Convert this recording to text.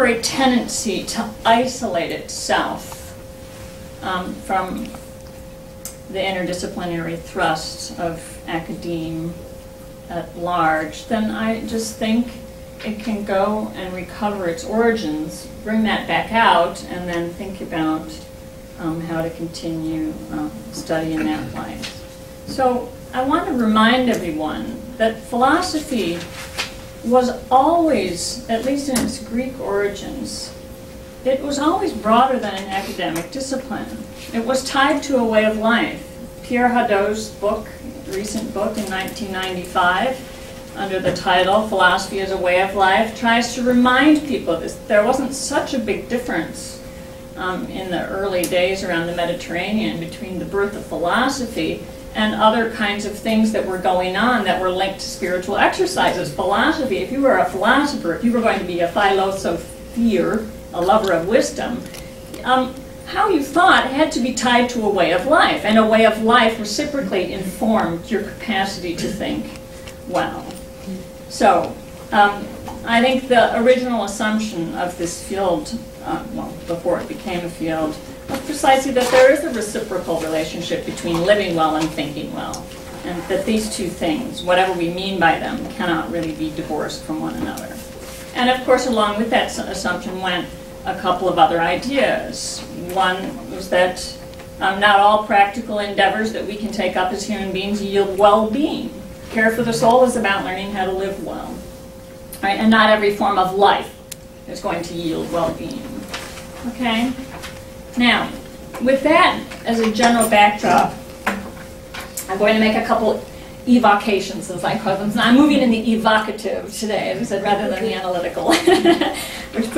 contemporary tendency to isolate itself from the interdisciplinary thrust of academe at large, then I just think it can go and recover its origins, bring that back out, and then think about how to continue study in that light. So I want to remind everyone that philosophy was always, at least in its Greek origins, it was always broader than an academic discipline. It was tied to a way of life. Pierre Hadot's book, recent book in 1995, under the title Philosophy as a Way of Life, tries to remind people that there wasn't such a big difference in the early days around the Mediterranean between the birth of philosophy and other kinds of things that were going on that were linked to spiritual exercises. Philosophy, if you were a philosopher, if you were going to be a philosopher, a lover of wisdom, how you thought had to be tied to a way of life, and a way of life reciprocally informed your capacity to think well. So I think the original assumption of this field, well, before it became a field, was precisely that there is a reciprocal relationship between living well and thinking well, and that these two things, whatever we mean by them, cannot really be divorced from one another. And of course, along with that assumption went a couple of other ideas. One was that not all practical endeavors that we can take up as human beings yield well-being. Care for the soul is about learning how to live well. Right? And not every form of life is going to yield well-being. Okay? Now, with that as a general backdrop, I'm going to make a couple evocations, as I call them. I'm moving in the evocative today, as I said, rather than the analytical, which puts